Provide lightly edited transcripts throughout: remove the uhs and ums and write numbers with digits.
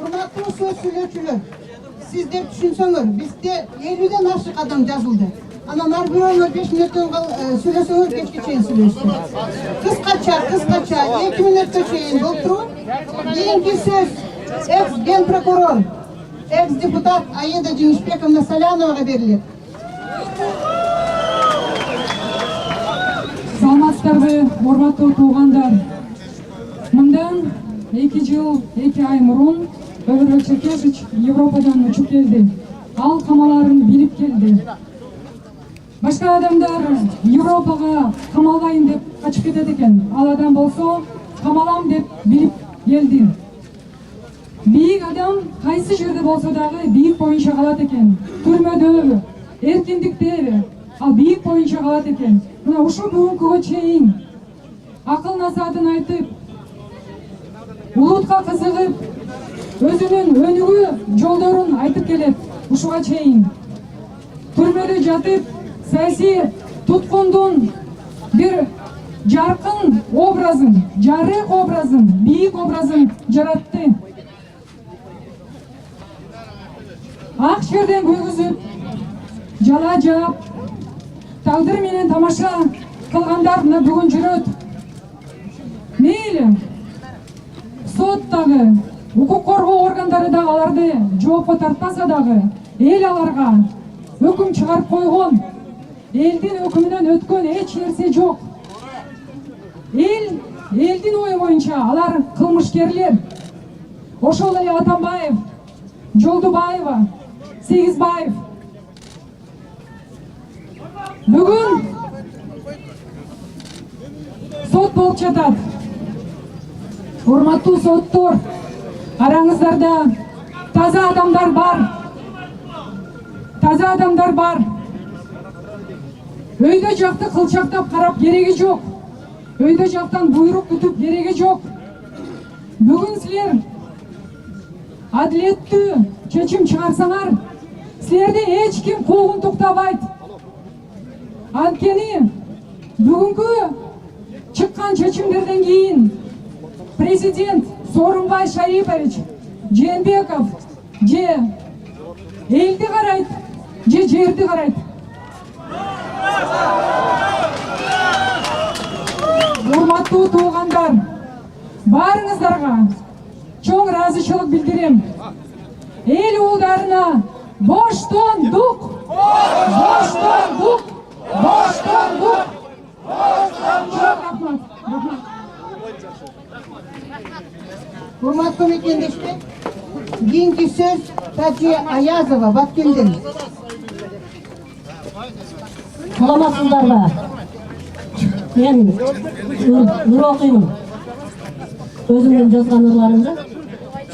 Hurmatlı söz söyleyiciler, sizler düşünseniz, bizde 50'den aşık adam yazıldı. Ama Marburo'nun 5 minuttan söyleseniz geçki çeyin söylüyorsunuz. Kıskaça, 2 minutta çeyin oturun. Keyinki söz, ex-gen prokuror, ex-deputat Aida Cemishbekovna Salyanova'ya verilir. Саламатсыздарбы, урматтуу туугандар. Мындан 2 жыл 2 ай мурун Павел Черкешич Европадан учуп келди. Ал камаларын билип келди. Башка адамдар Европага камалайын деп качып кетет экен. Ал адам болсо камалам деп билип келди. Бийик адам кайсы жерде болсо дагы бийик боюнча калат экен. Түрмөдөбү, эркиндиктеби, ал бийик боюнча калат экен. Мына ушул бүгүнкүгө чейин акыл насаатын айтып, улутка кызыгып, өзүнүн өнүгүү жолдорун айтып келет. Ушуга чейин түрмөдө жатып, саясий туткундун бир жаркын образын, жарык образын, бийик образын жаратты. Ак жерден күйгүзүп, жала жаап, тагдыр менен тамаша кылгандар мына бүгүн жүрөт. Мейли сот дагы, укук коргоо органдары дагы аларды жоопко тартпаса дагы, эл аларга өкүм чыгарып койгон. Элдин өкүмүнөн өткөн эч нерсе жок. Элдин ою боюнча алар кылмышкерлер. Ошол эле Атамбаев, Жолдубаева, Сегизбаев. Бүгүн сот болуп жатат. Урматтуу соттор, араңыздарда таза адамдар бар. Таза адамдар бар. Өйдө жакты кылчактап карап кереги жок. Өйдө жактан буйрук күтүп кереги жок. Бүгүн силер адилеттүү чечим чыгарсаңар, силерди эч ким куугун туктабайт. Анткени бүгүнкү чыккан чечимдерден кийин президент Сооронбай Шарипович Жээнбеков же элди карайт, же жерди карайт. Урматтуу туугандар, баарыңыздарга чоң ыраазычылык билдирем. Эл уулдарына боштондук, боштондук, боштондук. Hurmatlı mekendişler, keyinki söz Taciye Ayazova, Batkendin. Саламатсыздарбы? Мен ыр окуймун. Өзүмдүн жазган ырларымды.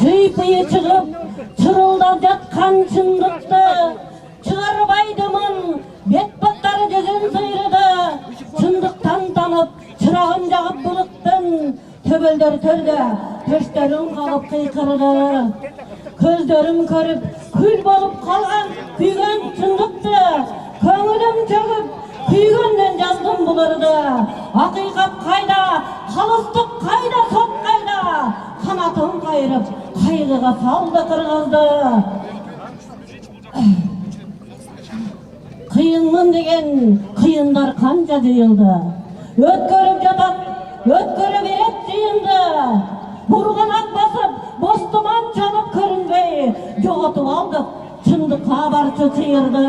Жыйпыйы чыгып, чырылдап жаткан чындыкты чыгарбайдымын. Бет баттары жүзүн сыйрыды. Чындыктан танып, чырагын жагып булуктун. Төбөлдөр төрдө, төштөрүн кагып кыйкырды. Көздөрүм көрүп, күл болуп калган күйгөн чындыкты. Көңүлүм чөгүп, күйгөндөн жаздым бул ырды. Акыйкат кайда, калыстык кайда, сот кайда? Канатын кайрып, кайгыга салды кыргызды. Кыйынмын деген кыйындар канча жыйылды. Өткөрүп жатат, өткөрө берет жыйынды. Бурган ат басып, бостуман чалып көрүнбөй, жоготуп алдык, чындык кабарчы чыйырды.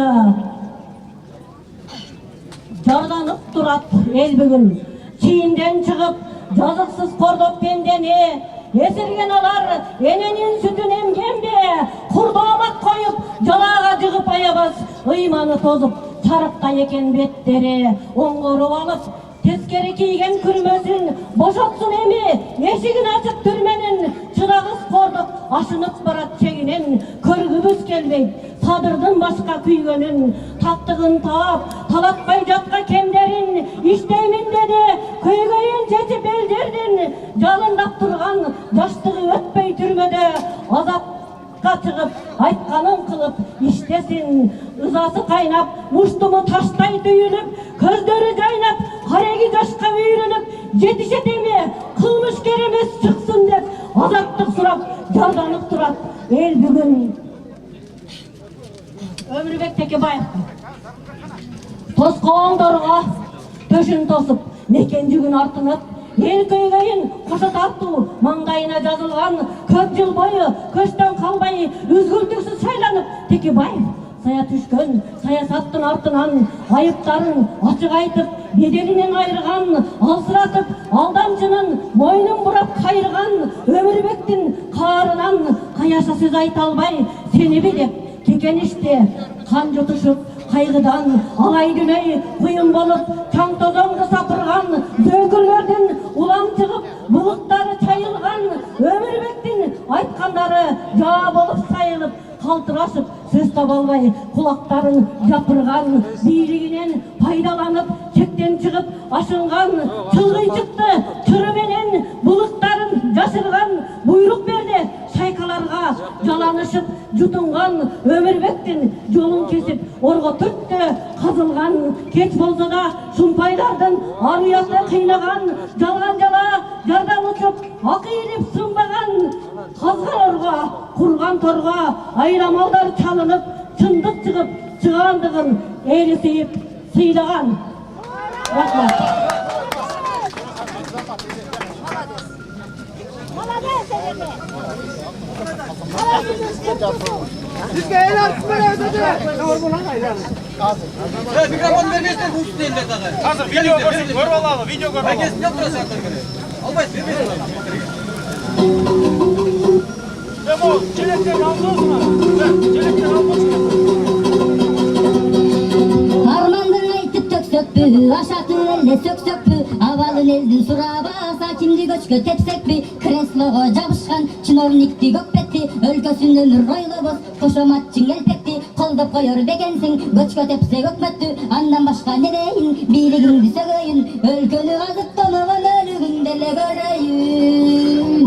Жарданып турат эл бүгүн, чийинден чыгып, жазыксыз кордоп пендени. Эсирген алар эненин сүтүн эмгенбе, курдоомат коюп, жалаага жыгып аябас, ыйманы тозуп, чарыктай экен беттери. Оңгоруп алып, тескери кийген күрмөсүн бошотсун эми, эшигин ачып түрмөнүн. Чыдагыс кордуп ашынып барат чегинен, көргүбүз келбейт садырдын башка күйгөнүн. Таттыгын таап, талатпай жатка кемдерин, иштеймин деди, көйгөйүн чечип элдердин. Жалындап турган жаштыгы өтпөй түрмөдө, азапка чыгып, айтканын кылып иштесин. Ызасы кайнап, муштуму таштай түйүлүп, көздөрү жайнап, кареги жашка үйрөнүп, жетишет эми кылмышкер эмес чыксын деп азаттык сурап жарданып турат. Текебаевка. Тоскоңдорға төшін тосып, мекен жүгін артынып, ел көйгейін қоша тарту маңдайына жазылған, көп жыл бойы көштен қалбай үзгілтіксіз сайланып, Текебаев сая түшкөн саясаттың артынан айыптарын ашық айтып, беделінен айырған, алсыратып, алдамшының мойнын бұрап қайырған Өмірбектің қарынан қаяша сөз айта албай, сені билеп, кекеніште қан жұтышып, қайғыдан алай дүней құйын болып, таң тозаңды сапырған, зөңкірлерден улам шығып, бұлықтары чайылған, Өмірбектің айтқандары жа болып сайылып, қалтырасып, сөз таба албай, құлақтарын жапырған, билігінен пайдаланып, шектен шығып, ашынған, чылғый шықты, түріменен бұлықтарын жасырған, бұйрық берді, шайқаларға жаланышып, жұтынған, Өмірбектің жолын кесіп, орға түртті қазылған, кеч болса да шумпайлардың ариясы қинаған, жалған жала жардан ұшып, ақиылып сынбаған, қазғарарға, құрған торға, айрамалдар çalınıp, çındık çıkıp, çıkandığın eğrisiyip, sıylagan. Rahmat. Sizge el artmaya ödedi. Mikrofon vermezsen bu üstüne ender dağı. Hazır video görsün, görüp alalım, video görüp alalım. Herkes ne yaptırası yaptırır? Almayız, vermezsen. Demo, çelekten aldınız mı? Çelekten aldınız mı? Armandın aytıp töksökpü, aşatın elle söksökpü, avalın eldin surabasa, kimdi göçkö tepsekpü, kreslogo jabışkan, чиновникти көкпетти, өлкөсүн өмүр ройлобоз, кошоматчың элпекти, колдоп коёр бекенсиң, көчкө тепсе өкмөттү, андан башка не дейин, бийлигиңди сөгөйүн, өлкөнү казып томогон өлүгүң деле көрөйүн.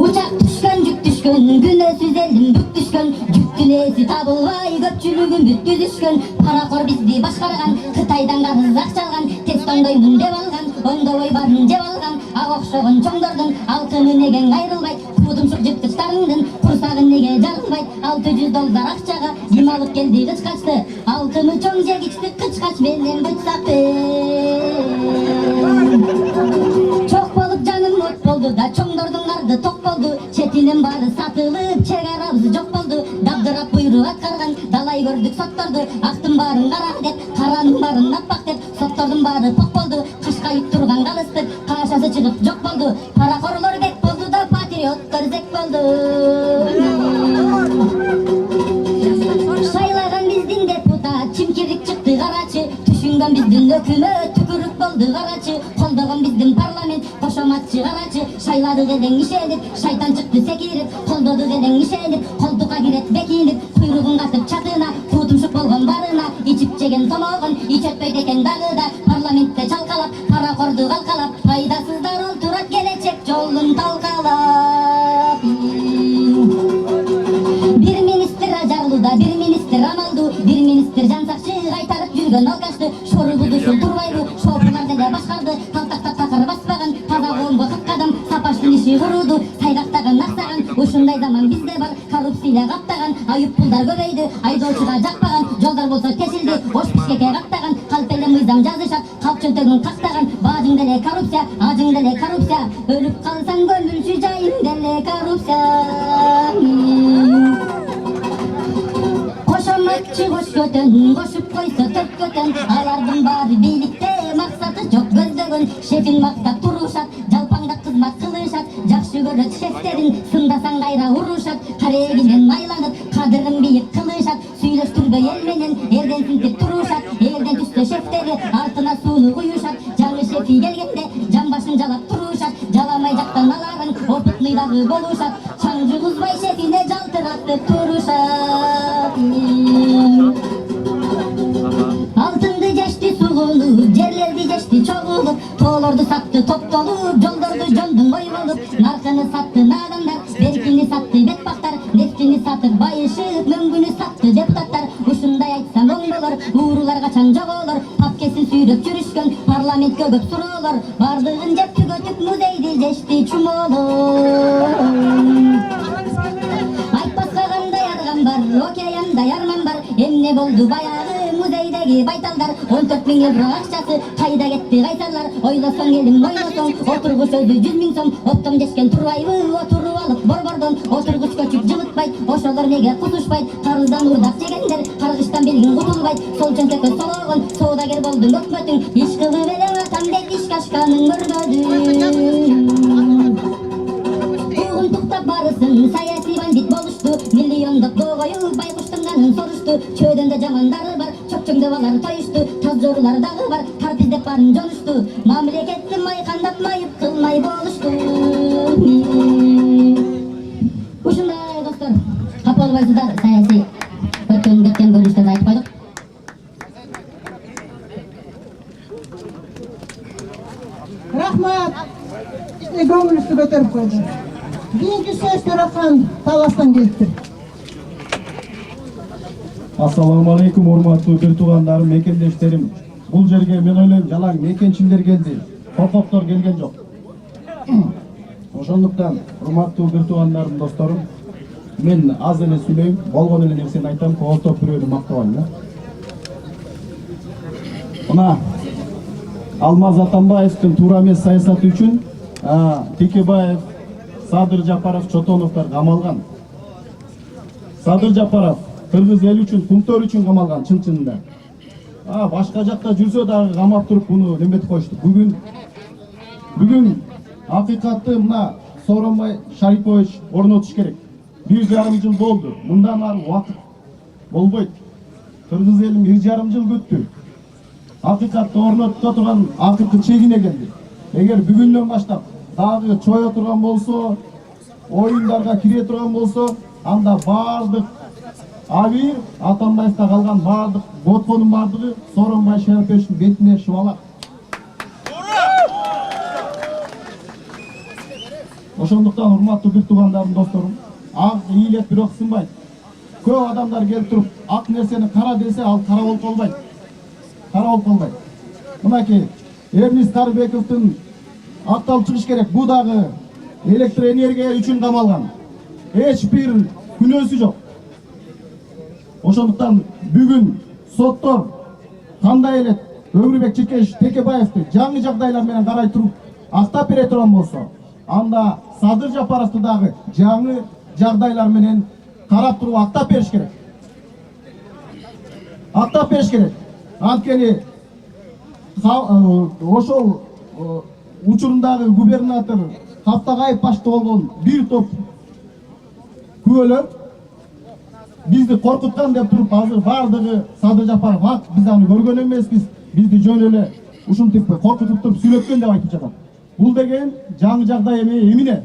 Учак түшкөн, жүк түшкөн, күнөөсүз элдин бүк түшкөн, жүктүн ээси табылбай, көпчүлүгүн бүт түзүшкөн, паракор бизди башкарган, Кытайдан карыз акча алган, тез тоңдоймун деп алган, оңдобой барын жеп алган, ак окшогон чоңдордун алтыны неге айрылбайт, куудумчук жырткычтарыңдын курсагы неге жарылбайт, $600 акчага ким алып келди кычкачты, алтыны чоң жегичти кычкач менен бычсакты. Чок болуп жаным от болду да чоңдордун арды ток болду, четинен баары сатылып, чек арабыз жок болду, дабдырап буйрук аткарган, далай көрдүк сотторду, актын баарын кара деп, каранын баарын аппак деп, соттордун баары пок болду, кашкайып турган калыстык, кашасы чыгып жок болду, паракорлор бек болду да патриоттор зек болду. Шайлаган биздин депутат, чимкирик чыкты карачы, түшүнгөн биздин өкмөт, түкүрүк болду карачы, колдогон биздин парламент, кошоматчы карачы, шайлады делең ишенип, шайтан чыкты секирип, колдоду делең ишенип, колдукка кирет бекинип, куйругун катып чатына, куудумшук болгон барына, ичип жеген томогон, ич өтпөйт экен дагы да, парламентте чалкалап, паракорду калкалап, пайдасыздар олтурат келечек жолун талкалап. Бир министр ажарлуда, бир министр амалду, бир министр жансакчы кайтарып жүргөн алкашты, шорубуду ушул турбайбы, шопурлар деле башкарды, талтактап такыр баспаган, таза коомго кыткадам, сапаштын иши курууду, сайгактаган аксаган, ушундай заман бизде бар, коррупция каптаган, айыппулдар көбөйдү, айдоочуга жакпаган, жолдор болсо тешилди, ош бишкекке каптаган, калп эле мыйзам жазышат, калп чөнтөгүн кактаган, бажың деле коррупция, ажың деле коррупция, өлүп калсаң көмүлчү жайың деле коррупция. Кошоматчы кошкөтөн, кошуп койсо төрткөтөн, алардын баары бийликте, максаты жок көздөгөн, шефин мактап турушат, жалпаңдап кызмат кылышат, жакшы көрөт шефтерин, сындасаң кайра урушат, карегинен майланып, кадырын бийик кылышат, сүйлөштүрбөй эл менен, эрден синтип турушат, эрден түстө шефтери, артына сууну куюшат, жаңы шефи келгенде, жамбашын жалап турушат, жаламай жактан аларын, опытный дагы болушат, чаң жугузбай шефине жалтыратып турушат. Алтынды жешти сугулуп, жерлерди жешти чогулуп, тоолорду сатты топтолуп, жолдорду жондун ойболуп, наркыны сатты надандар, беркини сатты бетпактар, нефтини сатып байышып, мөңгүнү сатты депутаттар. Ушундай айтсам оң болор, уурулар качан жоголор, папкесин сүйрөп жүрүшкөн, парламентке көп суроолор, бардыгын жеп түгөтүп музейди жешти чумолор. Айтпаска кандай арган бар, окей эмне болду баягы музейдеги байталдар 14 000 евро акчасы кайда кетти кайсарлар ойлосоң элим ойлосоң отургуч өзү 100 000 сом оптом дешкен турбайбы отуруп алып борбордон отургуч көчүп жылытпайт ошолор неге кутушпайт карыздан урдак жегендер каргыштан билгин кутулбайт сол чөнтөккө сологон соодагер болдуң өкмөтүң иш кылып элең атам деп ишке ашканын көрбөдүм угун туктап барысын саясий бандит болушту миллиондоп доо коюп байкуштун канын сорушту чөөдөн да жамандары бар чөкчөңдөп алар тоюшту таз жорулар дагы бар тарп издеп барын жонушту мамлекетти майкандап майып кылмай болушту ушундай достор капа болбойсуздар саясий өткөн бөлүштөрдө айтып койдук. Рахмат. İşte gömülüsü götürüp koydu. Birinci söz Töreхан Таластан келиптир. Ассаламу алейкум, урматтуу бир туугандарым, мекендештерим. Бул жерге мен ойлойм жалаң мекенчилер келди, кококтор келген жок. Ошондуктан урматтуу бир туугандарым, досторум, мен аз эле сүйлөйм, болгон эле нерсени айтам, кооптоп бирөөнү мактабайм. Мына Алмаз Атамбаевдин туура эмес саясаты үчүн Текебаев, Садыр Жапаров, Чотоновдор камалган. Садыр Жапаров кыргыз эл үчүн, кумтөр үчүн камалган чын-чынында. Башка жакта жүрсө дагы камап туруп буну неметип коюшту. Бүгүн акыйкатты мына Сооронбай Шарипович орнотуш керек. 1,5 жыл болду. Мындан ары убакыт болбойт. Кыргыз элим 1,5 жыл күттү. Акыйкатты орнотто турган акыркы чегине келди. Эгер бүгүндөн баштап дагы чое турган болсо, оюндарга кире турган болсо, анда бардык Абир Атамбаевда калган бардык ботконун бардыгы Сооронбай Шариповичтин бетине шыбалат. Ошондуктан урматтуу бир туугандарым, досторум, ак ийилет бирок сынбайт. Көп адамдар келип туруп ак нерсени кара десе, ал кара болуп калбайт. Кара болуп калбайт. Мынакей Эрнис Карыбековдун акталып чыгыш керек. Бу дагы электр энергия үчүн камалган. Эч бир күнөөсү жок. Ошондуктан бүгүн соттор кандай эле Өмүрбек Чиркеш Текебаевди жаңы жагдайлар менен карай туруп актап бере турган болсо, анда Садыр Жапаровду дагы жаңы жагдайлар менен карап туруп актап бериш керек. Актап бериш керек. Анткени ошол учурундагы губернатор Каптагаев башчы болгон бир топ күбөлөр бизди коркуткан деп туруп азыр бардыгы Садыр Жапаров биз аны көргөн эмеспиз, бизди жөн эле ушинтип коркутуп туруп сүйлөткөн деп айтып жатат. Бул деген жаңы жагдай эмне?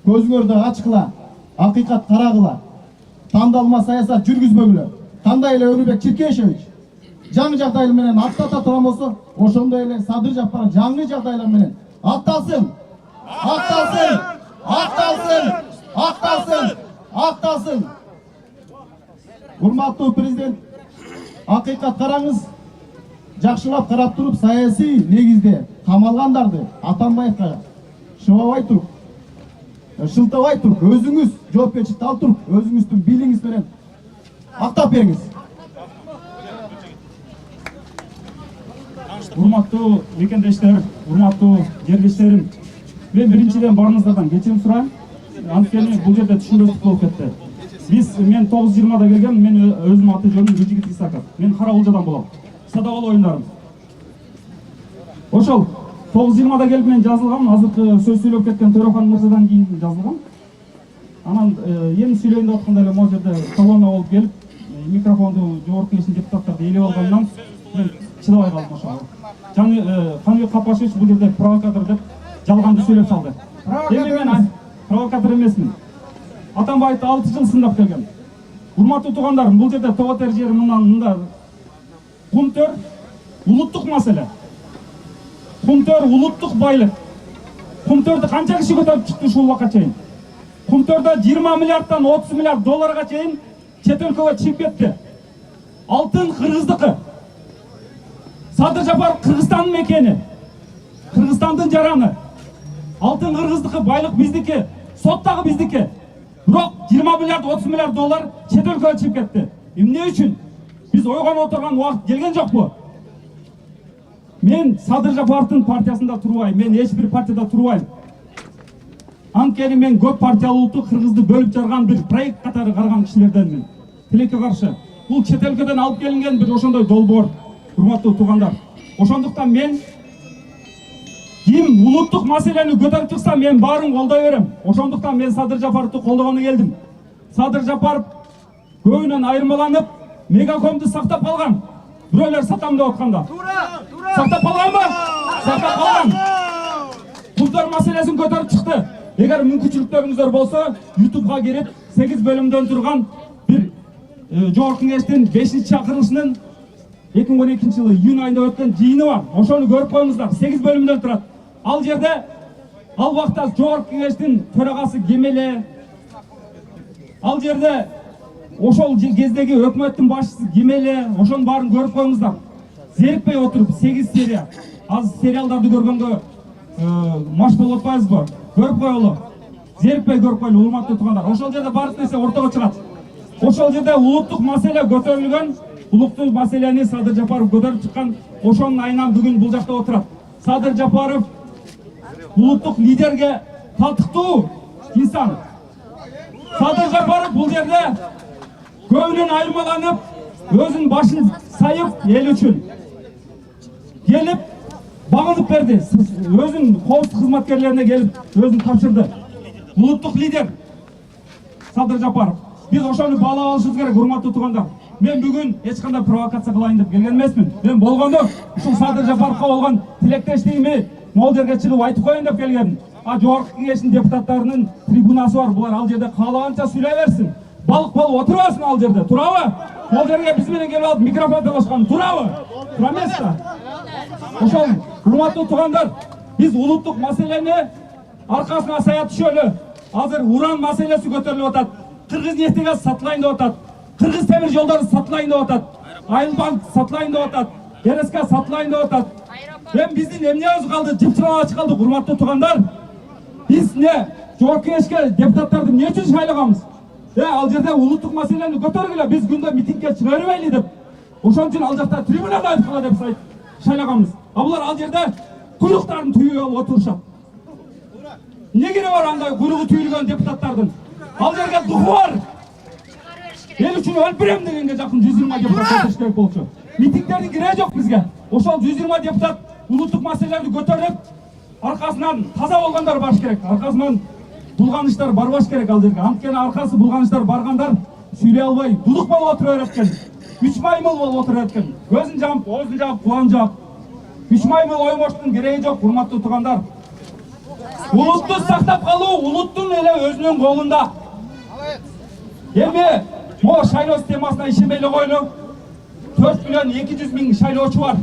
Көзүңөрдү ачкыла, акыйкат карагыла, тандалма саясат жүргүзбөгүлө. Кандай эле Өмүрбек Чиркешевич жаңы жагдайлар менен актата турган болсо, ошондой эле Садыр Жапаров жаңы жагдайлар менен акталсын. Акталсын! Акталсын! Акталсын! Акталсын! Урматтуу президент, акыйкат караңыз. Жакшылап карап туруп, саясий негизде камалгандарды Атамбаевга шыбабай туруп, шылтабай туруп, өзүңүз жоопкерчиликти алып туруп, өзүңүздүн билиңиз менен актап бериңиз. Урматтуу мекендештер, урматтуу жерлештерим, мен биринчиден баарыңыздардан кечирим сурайм. Анткени бул жерде түшүнбөстүк болуп кетти. Мен 9:20 келгем, мен өзүм аты жөнүм Гүлжигит Исаков. Мен Кара Улжадан болом. Садагал оюндарым. Ошол 9:20 келип мен жазылгам, азыркы сөз сүйлөп кеткен Төрехан мырзадан кийин жазылгам. Анан эми сүйлөйүн деп атканда эле могу жерде колонна болуп келип, микрофонду жогорку кеңештин депутаттары ээлеп алгандан мен чыдабай калдым ошого. Каныбек Капашевич бул жерде провокатор деп жалганды сүйлөп салды. Эми мен провокатор эмесмин. Атамбаевди 6 жыл сындап келгем. Урматтуу туугандарым, бул жерде тоотер жери мында кумтөр улуттук маселе. Кумтөр улуттук байлык. Кумтөрдү канча киши көтөрүп чыкты ушул убакка чейин? Кумтөрдө 20 миллиарддан 30 миллиард долларга чейин чет өлкөгө чыгып кетти. Алтын кыргыздыкы. Садыр Жапаров Кыргызстандын мекени. Кыргызстандын жараны. Алтын кыргыздыкы, байлык биздики, сот дагы биздики. Бирок 20 миллиард 30 миллиард доллар чет өлкөгө чыгып кетти. Эмне үчүн? Биз ойгонуп отурган убакыт келген жокпу? Мен Садыр Жапаровдун партиясында турбайм, мен эч бир партияда турбайм. Анткени мен көп партиялуулукту Кыргызды бөлүп жарган бир проект катары караган кишилерденмин. Тилекке каршы. Бул чет өлкөдөн алып келинген бир ошондой долбоор, урматтуу туугандар. Ошондуктан мен ким улуттук маселени көтөрүп чыкса, мен баарын колдой берем. Ошондуктан мен Садыр Жапаровду колдогону келдим. Садыр Жапаров көбүнөн айырмаланып, мегакомду сактап калган. Бирөөлөр сатам деп атканда. Сактап калганбы? Сактап калган. Куздар маселесин көтөрүп чыкты. Эгер мүмкүнчүлүктөрүңүздөр болсо, YouTube'га кирип 8 бөлүмдөн турган бир жогорку кеңештин 5-чакырылышынын 2012-жылы июнь айында өткөн жыйыны бар. Ошону көрүп коюңуздар. 8 бөлүмдөн турат. Ал жерде ал убакта жогорку кеңештин төрагасы Кемеле, ал жерде ошол кездеги өкмөттүн башчысы Кемеле, ошонун баарын көрүп коюңуздар. Зерикпей отуруп 8 серия. Аз сериалдарды көргөнгө маш болуп атпайбызбы? Көрүп коелу. Зерикпей көрүп коелу, урматтуу туугандар. Ошол жерде баардык нерсе ортого чыгат. Ошол жерде улуттук маселе көтөрүлгөн, улуттук маселени Садыр Жапаров көтөрүп чыккан, ошонун айынан бүгүн бул жакта отурат. Садыр Жапаров улуттук лидерге татыктуу инсан. Садыр Жапаров бул жерде көбүнөн айырмаланып, өзүнүн башын сайып, эл үчүн келип багынып берди. Өзүнүн коопсуздук кызматкерлерине келип, өзүн тапшырды. Улуттук лидер Садыр Жапаров. Биз ошону баалап алышыбыз керек, урматтуу туугандар. Мен бүгүн эч кандай провокация кылайын деп келген эмесмин. Мен болгондо ушул Садыр Жапаровго болгон тилектештигими могул жерге чыгып айтып коеюн деп келгем. Жогорку кеңештин депутаттарынын трибунасы бар. Булар ал жерде каалаганча сүйлөй берсин. Балык болуп отурбасын ал жерде. Турабы? Могул жерге биз менен келип алып микрофон талашкан. Турабы? Тура эмес да. Ошол урматтуу туугандар, биз улуттук маселени аркасына сая түшөлү. Азыр уран маселеси көтөрүлүп атат. Кыргыз нефти газ сатылайын деп атат. Кыргыз темир жолдору сатылайын деп атат. Айылбанк сатылайын деп атат. РСК сатылайын деп атат. Эми биздин эмнебиз калды? Жыпчырап калдык, урматтуу туугандар. Биз эмне жогорку кеңешке депутаттарды эмне үчүн шайлаганбыз? Ал жерде улуттук маселени көтөргүлө, биз күндө митингге чыга бербейли деп. Ошон үчүн ал жакта трибунада айткыла деп шайлаганбыз. Булар ал жерде куйруктарын түйүп алып отурушат. Эмне кереги бар андай куйругу түйүлгөн депутаттардын? Ал жерге духу бар. Эл үчүн өлүп берем дегенге жакын 120 депутат отуруш керек болчу. Митингдердин кереги жок бизге. Ошол 120 депутат улуттук маселелерди көтөрүп, аркасынан таза болгондар баш керек. Аркасынан булганыштар барбаш керек ал жерге. Анткени аркасы булганыштар баргандар сүйлөй албай, дудук болуп отура берет экен. 3 маймыл болуп отура берет экен. Көзүн жаап, оозун жаап, кулагын жаап. 3 маймыл оймоштун кереги жок, урматтуу туугандар. Улутту сактап калуу улуттун эле өзүнүн колунда. Эми могу шайлоо системасына ишенбей эле коелу. 4 миллион 200 миң шайлоочу бар.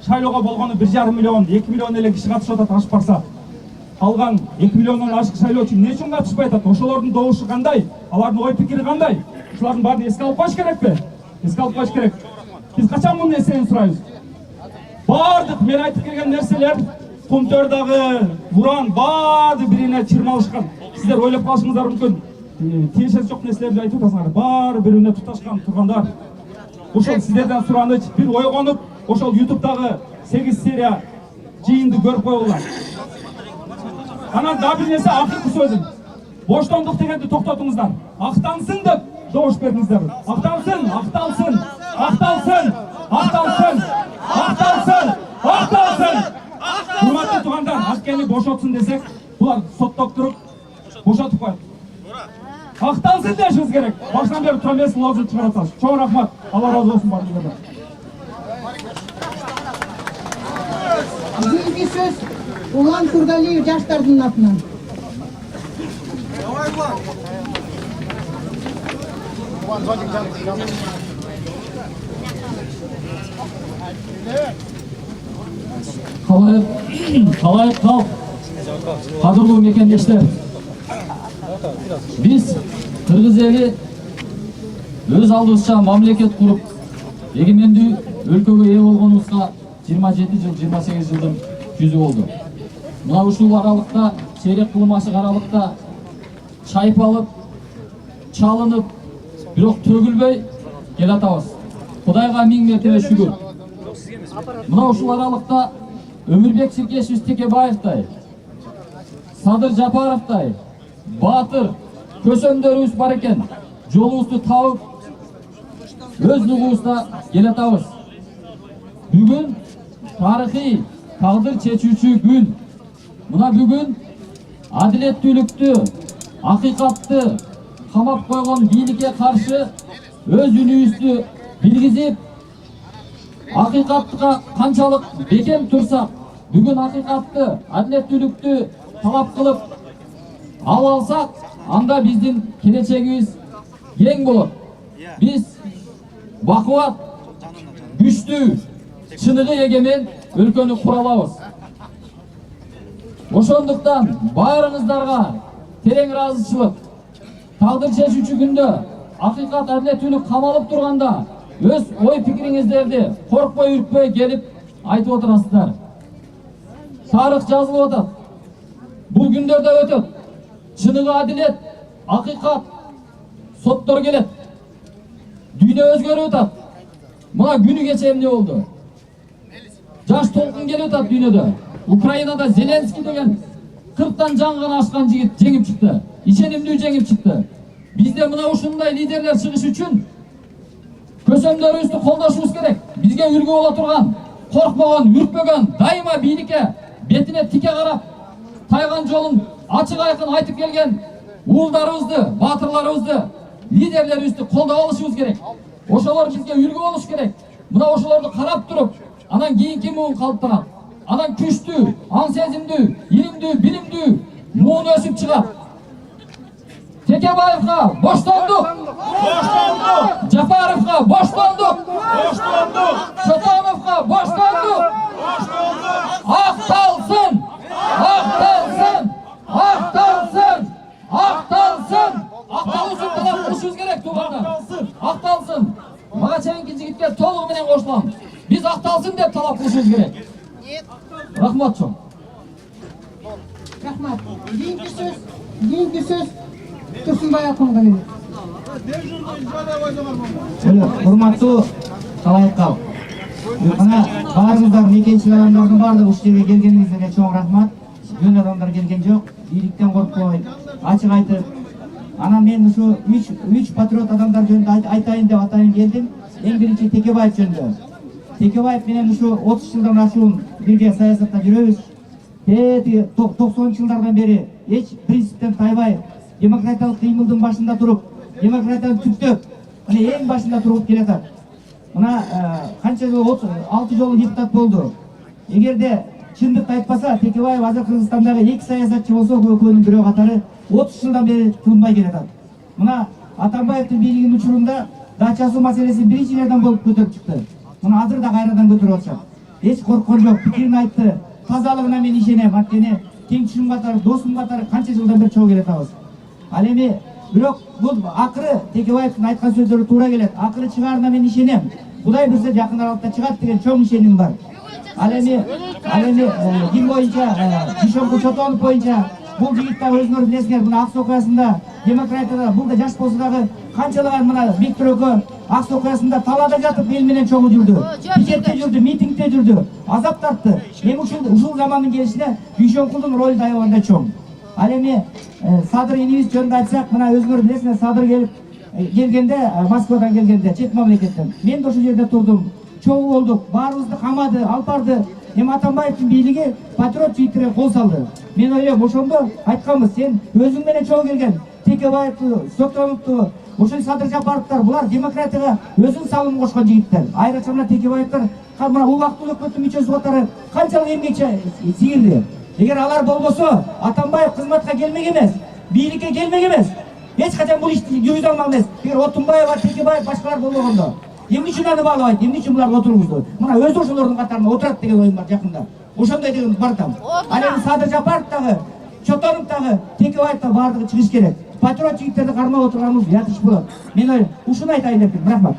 Шайлоого болгону 1,5 миллион, 2 миллион эле киши катышып атат, ашып барса. Калган 2 миллиондон ашык шайлоочу эмне үчүн катышпай атат? Ошолордун добушу кандай? Алардын ой пикири кандай? Ушулардын баарын эске алып коюш керекпи? Эске алып коюш керек. Биз качан мунун эсебин сурайбыз? Бардык мен айтып келген нерселер, кумтөр дагы, уран баары бирине чырмалышкан. Сиздер ойлоп калышыңыздар мүмкүн. Тиешеси жок нерселерди айтып атасыңар. Баары бирине туташкан тургандар. Ошол сиздерден сураныч, бир ойгонуп, ошол YouTube'дагы 8 серия жыйынды көрүп коелуңар. Анан да бир нерсе, акыркы сөзүм. Боштондук дегенди токтотуңуздар. Актансын деп добуш бериңиздер. Актансын, акталсын, акталсын, акталсын, акталсын, акталсын. Урматтуу туугандар, анткени бошотсун десек, булар соттоп туруп бошотуп коет. Акталсын дешибиз керек. Башынан бери тура эмес лозунг чыгарып атасыз. Чоң рахмат. Алла разы болсун баарыңыздардан. Бүгүнкү сөз Улан Тургалиев жаштардын атынан. Қалайық қалқ, қадырлы мекендештер. Біз Қырғыз елі өз алдыбызша мамлекет құрып, егеменді өлкөгө ээ болгонубузга 27 жыл, 28 жылдың жүзі болды. Мына ушул аралыкта, сейрек кылым ашык аралыкта чайпалып, чалынып, бирок төгүлбөй, келатабыз. Кудайга миң мертебе шүгүр. Мына ушул аралыкта Өмүрбек Сиркешевич Текебаевтай, Садыр Жапаровтай, баатыр көсөмдөрүбүз бар экен. Жолубузду табып, өз нугубузда келатабыз. Бүгүн тарыхый, тагдыр чечүүчү күн. Мына бүгүн адилеттүүлүктү, акыйкатты камап койгон бийликке каршы өз үнүбүздү билгизип, акыйкатка канчалык бекем турсак, бүгүн акыйкатты, адилеттүүлүктү талап кылып алсак, анда биздин келечегибиз кең болот. Биз бакубат, күчтүү, чыныгы эгемен өлкөнү кура алабыз. Ошондуктан баарыңыздарга терең ыраазычылык. Тагдыр чечүүчү күндө акыйкат, адилеттүүлүк камалып турганда өз ой пикириңиздерди коркпой, үркпөй келип айтып отурасыздар. Тарых жазылып атат. Бул күндөрдө өтөт. Чыныгы адилет, акыйкат, соттор келет. Дүйнө өзгөрүп атат. Мына күнү кече эмне болду? Жаш толкун келип атат дүйнөдө. Украинада Зеленский деген 40тан жаңган ашкан жигит жеңип чыкты. Ишенимдүү жеңип чыкты. Бизде мына ушундай лидерлер чыгыш үчүн көсөмдөрүбүздү колдошубуз керек. Бизге үлгү боло турган, коркпогон, үркпөгөн, дайыма бийликке бетине тике карап, тайган жолун ачык айкын айтып келген уулдарыбызды, баатырларыбызды, лидерлерибизди колдоп алышыбыз керек. Ошолор бизге үлгү болуш керек. Мына ошолорду карап туруп, анан кийинки муун калыптанат. Анан күчтүү, аң сезимдүү, илимдүү, билимдүү муун өсүп чыгат. Текебаевга боштондук! Боштондук! Жапаровга боштондук! Боштондук! Чотоновга боштондук! Боштондук! Акталсын! Акталсын! Акталсын! Акталсын! Акталсын талап кылышыбыз керек туугандар. Акталсын! Мага чейинки жигитке толугу менен кошулам. Биз акталсын деп талап кылышыбыз керек. Рахмат чоң. Рахмат. Кийинки сөз Турсунбай акынга берет. Урматтуу талайкал. Мына баарыңыздар, экинчи адамдардын баардыгы ушул жерге келгениңизге чоң рахмат. Жөн адамдар келген жок. Бийликтен коркпой, ачык айтып. Анан мен ушу 3 патриот адамдар жөнүндө айтайын деп атайын келдим. Эң биринчи Текебаев жөнүндө. Текебаев менен ушу 30 жылдан ашуун бирге саясатта жүрөбүз. 90-жылдардан бери эч принциптен тайбай, демократиялык кыймылдын башында туруп, демократияны түптөп, мына эң башында туруп келатат. Мына канча жыл 6 жолу депутат болду. Эгерде чындыкты айтпаса, Текебаев азыр Кыргызстандагы 2 саясатчы болсо, экөөнүн бирөө катары 30 жылдан бери тынбай келатат. Мына Атамбаевдин бийлигинин учурунда дача суу маселесин биринчи жерден болуп көтөрүп чыкты. Мына азыр да кайрадан көтөрүп атышат. Эч корккон жок, пикирин айтты. Тазалыгына мен ишенем, анткени тең түшүм катары, досум катары канча жылдан бери чогуу келатабыз. Ал эми бирок бул акыры Текебаевдин айткан сөздөрү туура келет. Акыры чыгаарына мен ишенем. Кудай буйрса жакын аралыкта чыгат деген чоң ишеним бар. Ал эми ким боюнча, Бишоңку Чотонов боюнча бул жигит да өзүңөр билесиңер, мына Ак Суу окуясында, демократияда бул да жаш болсо дагы канчалаган мына Виктор экөө Ак Суу окуясында талада жатып эл менен чогуу жүрдү. Пикетте жүрдү, митингде жүрдү, азап тартты. Эми ушул замандын келишине Бишоңкулдун ролу да аябагандай чоң. Ал эми Садыр инибиз жөнүндө айтсак, мына өзүңөр билесиңер, Садыр келгенде, Москвадан келгенде, чет мамлекеттен. Мен да ошол жерде турдум. Чогуу болдук, баарыбызды камады, алып барды. Эми Атамбаевдин бийлиги патриот жигиттерге кол салды. Мен ойлойм, ошондо айтканбыз, сен өзүң менен чогуу келген Текебаевду, Сотоновду, ошол Садыр Жапаровдор, булар демократияга өзүң салым кошкон жигиттер. Айрыкча мына Текебаевдер, мына убактылуу өкмөттүн мүчөсү катары канчалык эмгек сийирди. Эгер алар болбосо, Атамбаев кызматка келмек эмес, бийликке келмек эмес. Эч качан бул ишти жүргүзө алмак эмес. Эгер Отунбаев, Текебаев башкалар болбогондо, эмне үчүн аны баалабайт, эмне үчүн буларды отургузду? Мына өзү ошолордун катарына отурат деген оюм бар жакында. Ошондой деген бардам. Ал эми Садыр Жапаров дагы, Чотонов дагы, Текебаев да баардыгы чыгыш керек. Патриот жигиттерди кармап отурганыбыз ят иш болот. Мен ойлойм, ушуну айтайын деп келдим. Рахмат.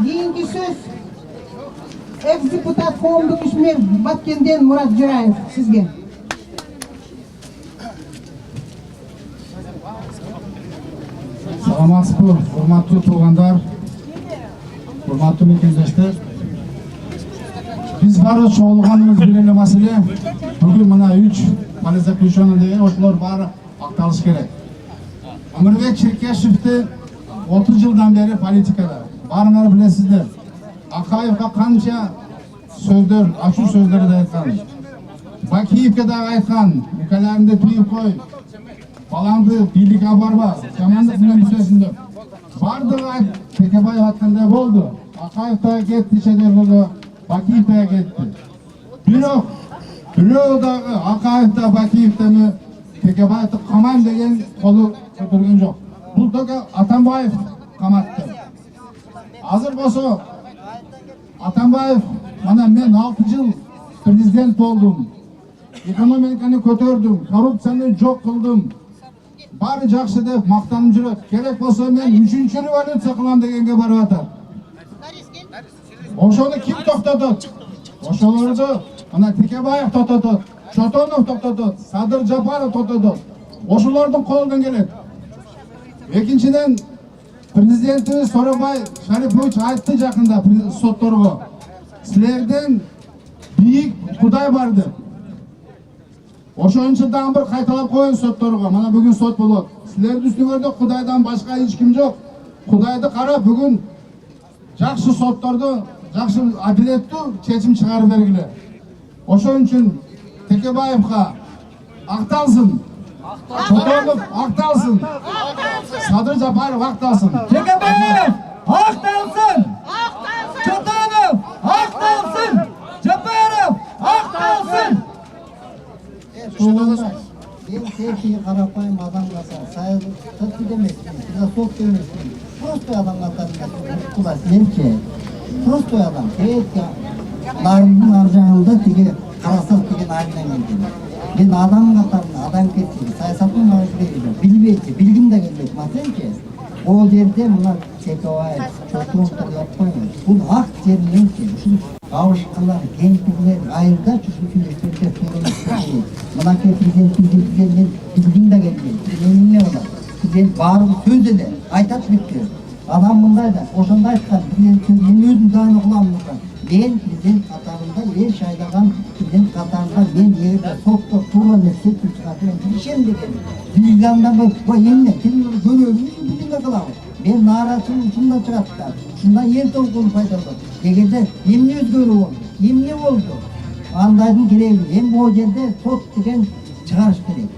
Кийинки сөз экс-депутат коомдук ишмер Баткенден Мурат Жыраев сизге. саламатсызбы, урматтуу туугандар, урматтуу мекендештер. Биз баары чогулганыбыз бир эле маселе. Бүгүн мына 3 политзаключенный деген ошолор баары акталыш керек. Өмүрбек Черкешевди 30 жылдан бери политикада. Баарыңар билесиздер. Акаевга канча сөздөр, ачуу сөздөрдү айткан. Бакиевге да айткан, укаларыңды түйүп кой. Балаңды бийликке барба, жамандык менен бүтөсүң деп. Бардыгы Текебаев айткандай болду. Акаев да кетти чедерлерге, Бакиев да кетти. Бирок бирөө дагы Акаев да Бакиев да Текебаевди камайм деген колу көтөргөн жок. Бул дагы Атамбаев каматты. Азыр болсо Атамбаев, мана мен 6 жыл президент болдум. Экономиканы көтөрдүм, коррупцияны жок кылдым. Бары жакшы деп мактанып жүрөт. Керек болсо мен 3-чү революция кылам дегенге барып атат. Ошону ким токтотот? Ошолорду ана Текебаев токтотот, Чотонов токтотот, Садыр Жапаров токтотот. Ошолордун колунан келет. Экинчиден президентибиз Соробай Шарипович айтты жакында сотторго. Силерден бийик Кудай бар деп. Ошончо дагы бир кайталап коюн сотторго. Мана бүгүн сот болот. Силердин үстүңөрдө Кудайдан башка эч ким жок. Кудайды карап бүгүн жакшы сотторду, жакшы адилеттүү чечим чыгарып бергиле. Ошон үчүн Текебаевга акталсын. Чотонов акталсын. Садыр Жапаров акталсын. Текебаев акталсын. Чотонов акталсын. Жапаров акталсын. Мен техник карапайым адам каса, саясат демек, философ демек. Простой адам катарында кулас менче. Простой адам. Нарымдын ар жагында тиги карасак деген айынан келген. Мен адам катарында адам кетти. Саясаттын маңызы билбейт, билгим да келбейт. Масенче, ол жерде мына Текебаев, Чотоновду yapпайбыз. Бул ак жериненче, ушул Авышкалар, кемпирлер, айырда чүшүп сүйлөштөрдө сөйлөмөк. Мынакей президентибизден мен билгим да келбейт. Эмне болот? Президент баары сөз эле, айтат бүттү. Адам мындай да, ошондо айткан, президент мен өзүм даны кылам мыкан. Мен президент катарында еш айдаган президент катарында мен эгерде сотто туура эмес чечим чыгат, мен ишенем деген. Билгандан бой эмне, кимдир көрөбүз, билге кылабыз. Мен нааразычылык ушундан чыгат да. Ушундан эл толкуну пайда болот. Эгерде эмне өзгөрүү болду? Эмне болду? Андайдын кереги эми бул жерде сот деген чыгарыш керек.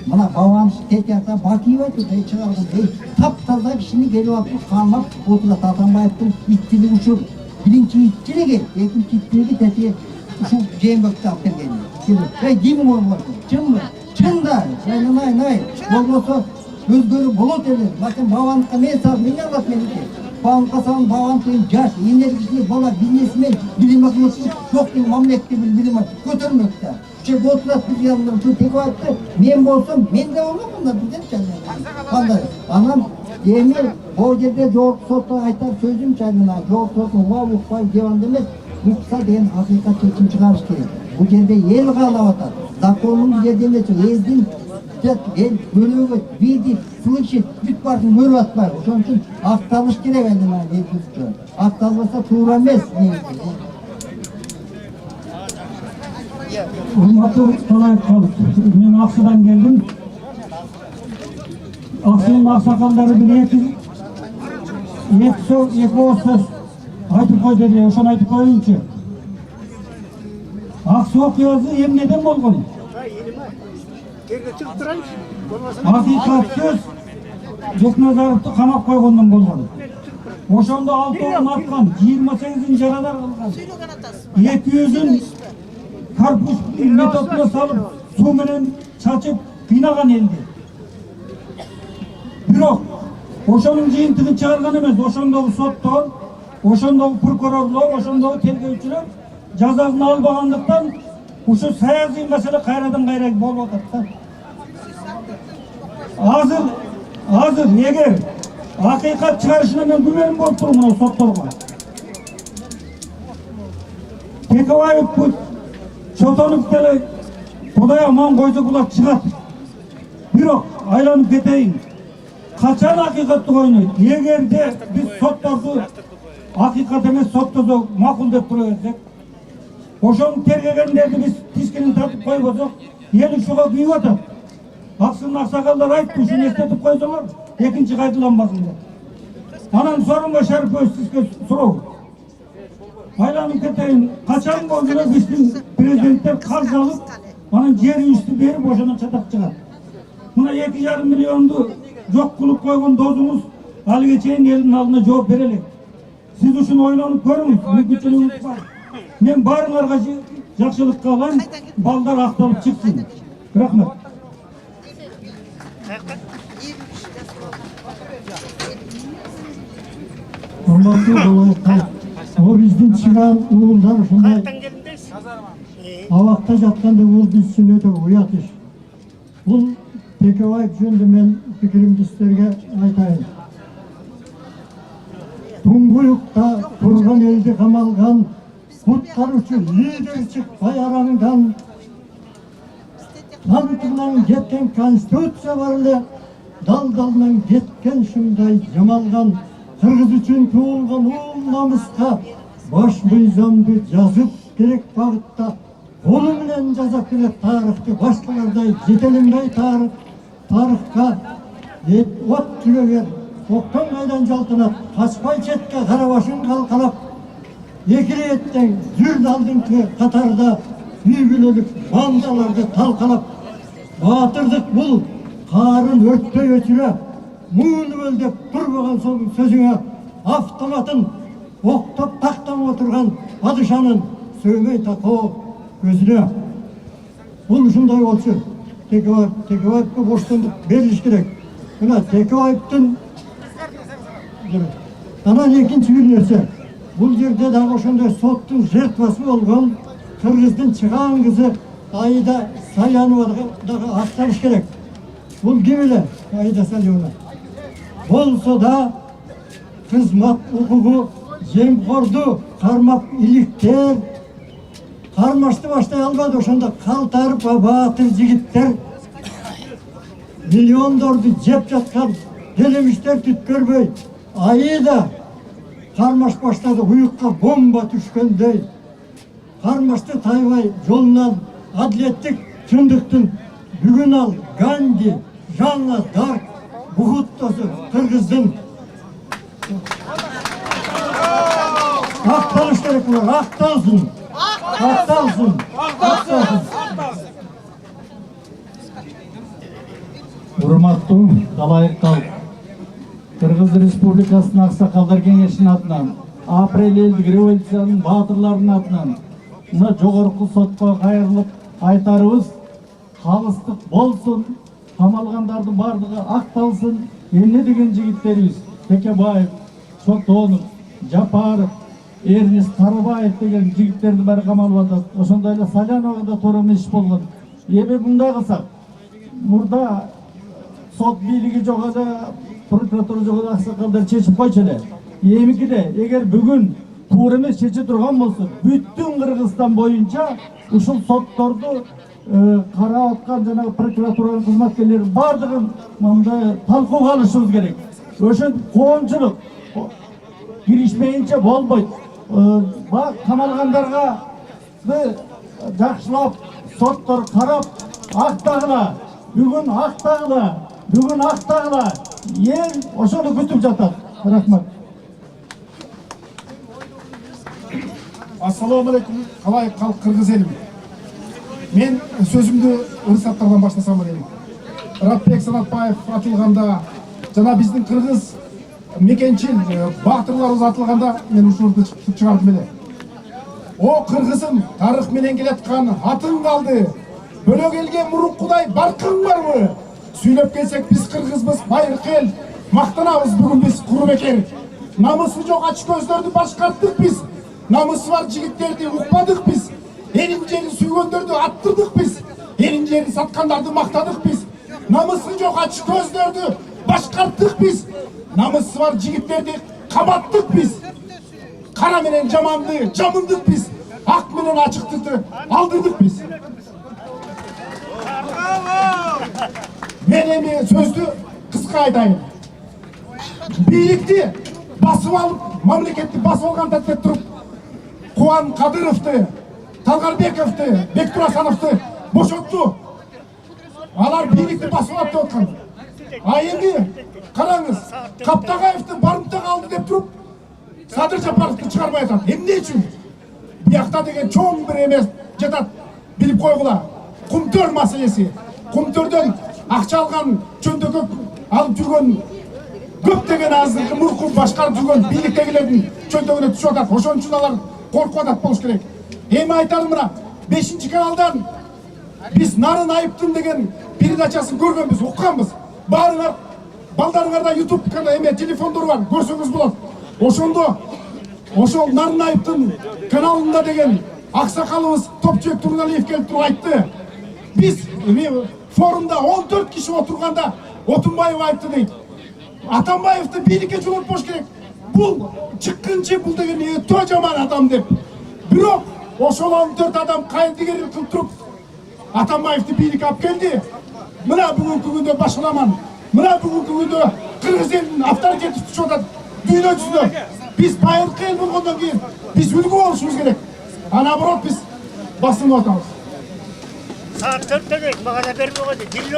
Мына Бабан Текята Бакиев айтып чыгарган таптаза кишини келип алып камап отурат. Атамбаевдин иттилиги ушул биринчи иттилиги, экинчи иттилиги тети ушул Жээнбековду алып келген. Ким болот? Чынбы? Чында. Nay. Болбосо өзгөрүү болот эле. Бакын Бабанга мен сап, мен алат меники. Бабанга сам Бабан деген жаш, энергичный бала, бизнесмен, билим акылысы жок деген мамлекетти билим көтөрмөк да. Че болсо биз янда ушу Текебаевди мен болсом, мен да болмок мында президент кандай. Анан эми бул жерде жогорку сотто айтар сөзүм чайына, жогорку соттун укпай дебанды эмес, укса деген акыйкат чечим чыгарыш керек. Бул жерде эл каалап атат. Законун жерде эмес, эздин эл бөлөгө видит, слышит, бүт баарын көрүп атпайбы. Ошон үчүн акталыш керек айдана элбизчө. Акталбаса туура эмес. Урматтуу талайып калып, мен Аксудан келдим. Аксунун аксакалдары бир эки ооз сөз айтып кой деди, ошону айтып коеюнчу. Аксу окуясы эмнеден болгон? Акыйкат сөз Жекназаровду камап койгондон болгон. Ошондо 6 орун аткан, 28 жарадар кылган. 200-ün карпуш методуна салып, суу менен чачып кыйнаган элди. Бирок ошонун жыйынтыгын чыгарган эмес, ошондогу соттор, ошондогу прокурорлор, ошондогу тергөөчүлөр жазасын албагандыктан ушу саясий маселе кайрадан кайра болуп атат да. Азыр эгер акыйкат чыгарышына мен күмөнүм болуп турмун мына сотторго. Текебаев Чотонов деле Кудай аман койсо булар чыгат. Бирок айланып кетейин. Kaçan hakikatli oynuyor. Eğer de biz sotlardı hakikat emez sottozok makul dep tura bersek, oşonun tergegenlerdi biz tiskinin tartıp koybozok, eli şuga büyüp atar. Aksının aksakallar ayıptı, şunu estetip koysalar, ekinci kaydılanmasın diye. Anan sorunga Şerif Öztürk'e sorau. Aylanın keteyin, kaçan bozduna bizim prezidentler karşı alıp, anan yeri üstü berip oşona çatak çıkar. Buna 2,5 milyondu yok kılıp koygun dozumuz, hali geçeyin elinin altına cevap verelim. Siz üçün oynanıp görünüz, mümkünçülüğünüz var. Men barыңarga жақсылық қалан, балдар ақталып çıksın. Rahmet. Hurmatlı dolayıklar, o bizden çıkan uğullar şunday avakta jatkanda uğul biz için öte uyat iş. Бұл Tekebay жөнінде мен пікірімді сіздерге айтайын. Тұңғиықта тұрған елді қамалған, құтқарушы лидер шықпай араңдан, танытынан кеткен конституция барлы, дал-далынан кеткен шыңдай жамалған, қырғыз үшін туылған ұл намысқа, баш мыйзамды жазып керек бағытта, қолы менен жазап келет тарихты, башқалардай жетеленбей тарихқа от жүрегер, оқтан қайдан жалтынат, қашпай четке қарабашын қалқалап, екі реттен жүрді алдыңғы қатарда үйгілілік бандаларды талқалап, батырдық бұл қарын өрттей өтірі, мұны өлдеп тұрбаған соң сөзіңе автоматын оқтап тақтан отырған падышаның сөйлей тақау көзіне. Бұл шындай болшы, Tekebаевқа боштандық беріліш керек. Мына Tekebаевтың анан екінші бір нәрсе. Бұл жерде дағы ошондай соттың жертвасы болған Кыргыздың чыган кызы Аида Саляноваға ақталыш керек. Бұл кемелі Аида Салянова. Болса да қызмат құқығы жемқорды қармап иліктер, қармашты баштай албады, ошонда қалтарып батыр жигиттер миллиондорду жеп жатқан келемиштер түткөрбөй. Аида қармаш баштады, уюкка бомба түшкөндөй. Қармашты тайбай жолунан адилеттик чындыктын бүгүн ал Ганди, Жанна Дарк, Бухуттосу Кыргыздын ақталыш керек, булар ақталсын. Ақталсын. Урматтуу далайыктал, Кыргыз Республикасынын Аксакалдар Кеңешинин атынан, Апрель элдик революциянын баатырларынын атынан мына жогорку сотко кайрылып айтарыбыз калыстык болсун, камалгандардын бардыгы акталсын. Эмне деген жигиттерибиз Tekebаев, Чотонов, Жапаров, Эрнест Тарабаев деген жигиттердин баары камалып атат. Ошондой эле Саляновага да туура эмес иш болгон. Эми мындай кылсак, мурда сот бийлиги жок эле, прокуратура жок эле, аксакалдар чечип койчу эле. Эмикиде эгер бүгүн туура эмес чече турган болсо, бүттүн Кыргызстан боюнча ушул сотторду карап аткан жанагы прокуратуранын кызматкерлери бардыгын мындай талкууга алышыбыз керек. Ошо коомчулук киришмейинче болбойт. Камалгандарга жакшылап соттор карап актагыла, бүгүн актагыла, эл ошону күтүп жатат. Рахмат. Ассаламу алейкум, қалай халық Кыргыз елім. Мен сөзімді ырысаттардан баштасам деймін. Ратбек Санатбаев атылғанда, жана біздің Кыргыз мекенчил батырларыбыз атылғанда, мен ушурду чыгардым эле. О Кыргызым, тарых менен келаткан атың калды. Бөлөк элге мурункудай баркың барбы? Сүйлөп келсек биз Кыргызбыз, байыркы эл. Мактанабыз бүгүн биз курбекер. Намысы жок ач көздөрдү башкарттык биз. Намысы бар жигиттерди укпадык биз. Элин жерин сүйгөндөрдү аттырдык биз. Элин жерин саткандарды мактадык биз. Намысы жок ач көздөрдү башкарттык биз. Намысы бар жигиттерди каматтык биз. Кара менен жаманды жамындык биз. Ак менен ачыктыкты алдырдык биз. Мен эми сөздү кыска айтайын. Бийликти басып алып, мамлекетти басып алган деп туруп, Кубан Кадыровду, Талгарбековду, Бектур Асановду бошотту. Алар бийликти басып алып деп аткан. А эми караңыз, Каптагаевди барымтага алды деп туруп, Садыр Жапаровду чыгарбай атат. Эмне үчүн? Биякта деген чоң бир эмес жатат, билип койгула. Кумтөр маселеси. Кумтөрдөн акча алган, чөндөкө алып жүргөн көптөгөн азыркы мурку башкарып жүргөн бийликтегилердин чөнтөгүнө түшүп атат. Ошон үчүн алар коркуп атат болуш керек. Эми айтарым мына 5 каналдан биз Нарын айыптын деген передачасын көргөнбүз, укканбыз. Баарыңар балдарыңарда YouTube эме телефондор бар, көрсөңүз болот. Ошондо ошол Нарын айыптын каналында деген аксакалыбыз Топчубек Тургалиев келип туруп айтты. Биз форумда 14 киши отурганда Отунбаев айтты дейт. Атамбаевди бийликке жолотпош керек. Бул чыккынчы, бул деген өтө жаман адам деп. Бирок ошол 14 адам кайдыгер кылып туруп Атамбаевди бийликке алып келди. Мына бүгүнкү күндө башаламан. Мына бүгүнкү күндө кыргыз элинин авторитети түшүп атат. Дүйнө жүзүнө биз байыркы эл болгондон кийин биз үлгү болушубуз керек. А наоборот биз басынып атабыз. Saat 4'te de bagada verme oldu. Dilli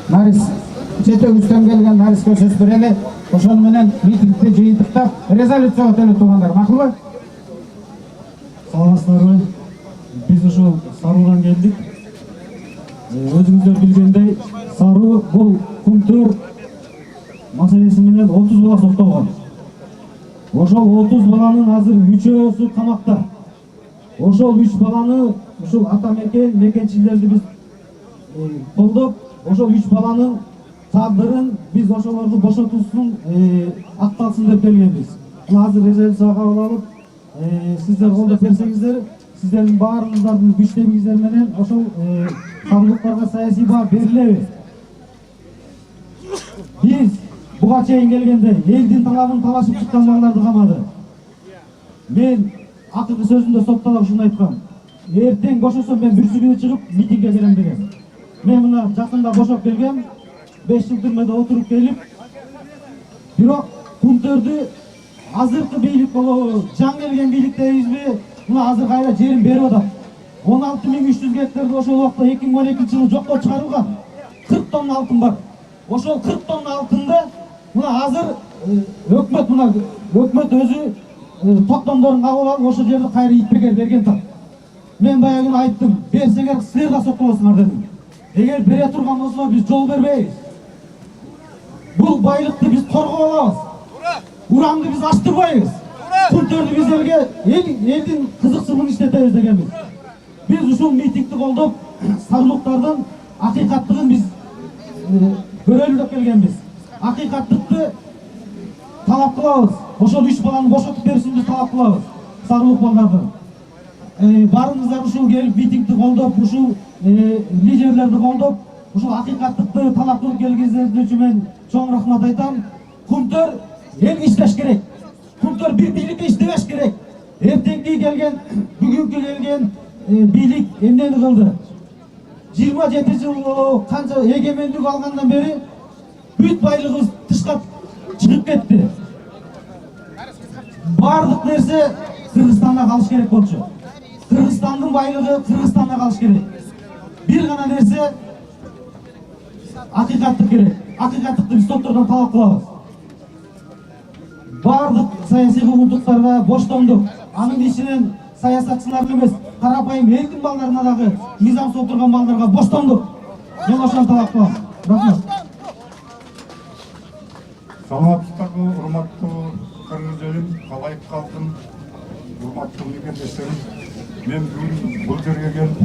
Нарис, чете үстөн келген Нариске сөз берели. Ошону менен митингди жыйынтыктап резолюцияга төлө тургандар, макулбу? Саламатсыздарбы? Биз ушул Саруудан келдик. Өзүңүздөр билгендей, Саруу бул Кумтөр маселеси менен 30 бала соттолгон. Ошол 30 баланын азыр 3-өсү камакта. Ошол 3 баланы ушул атамекен мекенчилерди биз колдоп, ошол 3 баланын тагдырын биз ошолорду бошотулсын, акталсын деп келгенбиз. Азыр резолюцияга кабыл алып, сиздер колдоп берсеңиздер, сиздердин баарыңыздардын күчтөрүңүздөр менен ошол кандыктарга саясий баа берилеби. Биз буга чейин келгенде элдин талабын талашып чыккан балдарды камады. Мен акыркы сөзүмдө сотталып ушуну айткам. Эртең бошосом мен бүрсү күнү чыгып митингге келем деген. Мен мына жакында бошоп келгем, 5 жыл түрмөдө отуруп келип, бирок Кумтөрдү азыркы бийлик болобу, жан келген бийликтебизби, мына азыр кайра жерин берип атат. 16.300 гектарды ошол убакта 2012-жылы жокко чыгарылган. 40 тонна алтын бар. Ошол 40 тонна алтынды мына азыр өкмөт өзү токтомдорун кабыл алып ошол жерди кайра итпекер берген так. Мен баягы айттым, берсеңер силер да соттолосуңар дедим. Эгер бере турган болсо биз жол бербейбиз. Бул байлыкты биз коргоп алабыз. Уранды биз ачтырбайбыз. Кумтөрдү биз элдин кызыкчылыгын иштетебиз дегенбиз. Биз ушул митингди колдоп, сарылыктардын акыйкаттыгын биз көрөлү деп келгенбиз. Акыйкаттыкты талап кылабыз. Ошол 3 баланы бошотуп беришин биз талап кылабыз. Сарылык балдардын. Барыңыздар ушул келип митингди колдоп, ушул лидерлерди колдоп, ушул акыйкаттыкты талап кылып келгениңиздер үчүн мен чоң рахмат айтам. Кумтөр эл иштеш керек. Кумтөр бир бийликке иштебеш керек. Эртеңки келген, бүгүнкү келген бийлик эмнени кылды? 27 жыл канча эгемендик алгандан бери бүт байлыгыбыз тышка чыгып кетти. Бардык нерсе Кыргызстанда калыш керек болчу. Кыргызстандын байлыгы Кыргызстанда калыш керек. Бир гана нерсе акыйкаттык керек. Акыйкаттыкты биз соттордон талап кылабыз. Бардык саясий куугунтуктарга боштондук, анын ичинен саясатчылар эмес, карапайым элдин балдарына дагы мыйзамсыз отурган балдарга боштондук. Мен ошону талап кылам. Рахмат. Саламатсыздарбы, урматтуу кыргыз элим, калайык калкым, урматтуу мекендештерим. Мен бүгүн бул жерге келип,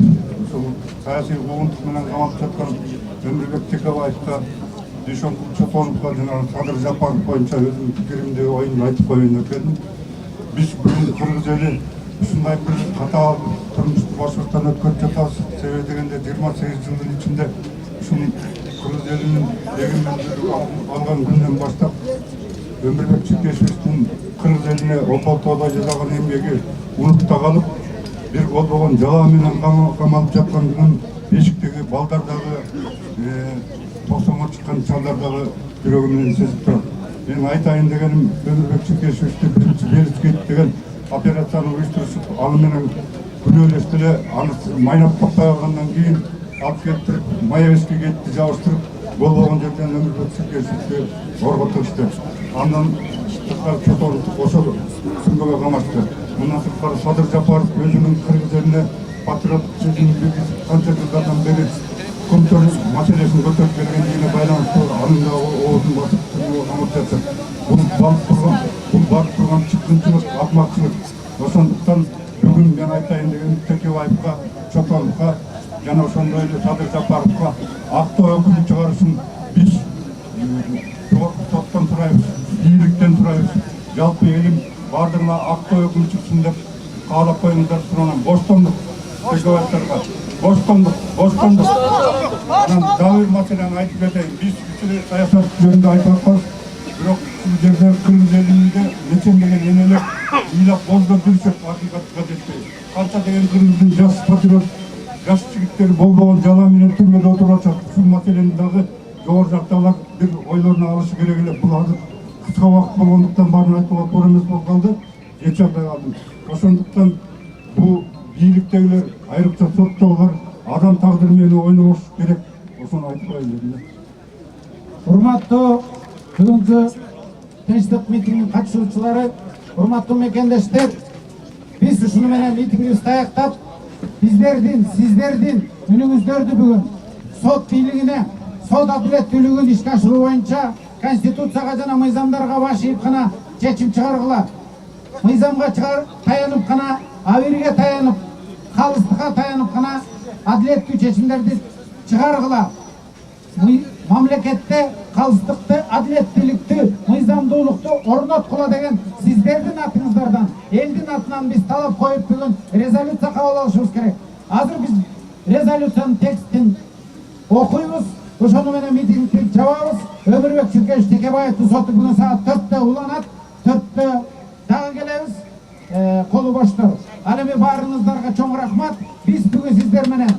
ушул саясий куугунтук менен камалып жаткан Өмүрбек Текебаевка, Дүйшөн Чотоновго жана Садыр Жапаров боюнча өзүмдүн пикиримди, оюмду айтып коеюн деп келдим. Биз бүгүн кыргыз эли ушундай бир катаал турмушту башкырттан өткөрүп жатабыз. Себеби дегенде 28 жылдын ичинде ушул кыргыз элинин эгемендүүлүк алган күндөн баштап Өмүрбек Чекешевичтин кыргыз элине Опол-Тоода жасаган эмгеги унутта калып, бир болбогон жала менен камалып жаткан күнүн бешіктегі балдардағы, тоқсанға шыққан шалдардағы жүрегімнен сезіп тұрады. Мен айтайын дегенім, Өмірбек Шүкешевичті бірінші Белскет деген операцияны ұйыстырысып, алыменен күнелестілі, майнап таппай алғаннан кейін алып кеттіріп, Маевский кетті жауыстырып, бол болған жерден Өмірбек Шүкешевичті зорға тығышты. Андан Сыртқар Чотонов осы сүңгіге қамашты. Мұнан Сыртқар Садыр Жапаров өзінің қырғыз еліне патриоттық сезімді қанша жылдардан бері көмтөрүс маселесин көтөрүп бергендигине байланыштуу анында оозун басып түрмөгө камап жатат. Бул барып турган чыккынчылык, акмакчылык. Ошондуктан бүгүн мен айтайын дегеним Текебаевга, Чотоновго жана ошондой эле Садыр Жапаровго актоо өкүмү чыгарышын биз соттон сурайбыз, бийликтен сурайбыз. Жалпы элим бардыгына актоо өкүмү чыксын деп каалап коюңуздар. Суранам боштондук Текебаевдарга. Боштондук. Анан дагы бир маселени айтып кетейин. Биз кичине саясат жөнүндө айтып атканбыз. Бирок бул жерде кыргыз элинде нечендеген энелер ыйлап боздоп жүрүшөт, акыйкатка жетпей. Канча деген кыргыздын жаш патриот, жаш жигиттери болбогон жала менен түрмөдө отуруп атышат. Ушул маселени дагы жогору жактагылар бир ойлоруна алышы керек эле. Бул азыр кыска убакыт болгондуктан баарын айтууга туура эмес болуп калды. Жетишпей калдым. Ошондуктан бул бийликтегилер, айрыкча соттогулар адам тагдыры менен ойнош керек. Ошону айтып коеюн дедим. Урматтуу бүгүнкү тынчтык митингинин катышуучулары, урматтуу мекендештер, биз ушуну менен митингибизди аяктап, сиздердин үнүңүздөрдү бүгүн сот бийлигине, сот адилеттүүлүгүн ишке ашыруу боюнча Конституцияга жана мыйзамдарга баш ийип гана чечим чыгаргыла. Мыйзамга таянып гана, абийирге таянып, калыстыкка таянып гана адилеттүү чечимдерди чыгаргыла. Мамлекетте калыстыкты, адилеттүүлүктү, мыйзамдуулукту орноткула деген сиздердин атыңыздардан, элдин атынан биз талап коюп бүгүн резолюция кабыл алышыбыз керек. Азыр биз резолюциянын текстин окуйбуз, ошону менен митингди чабабыз. Өмүрбек Шүкешев Текебаевдин соту бүгүн саат 4-тө уланат, 4-тө дагы келебиз. Колу боштор. Ал эми баарыңыздарга чоң рахмат. Биз бүгүн сиздер менен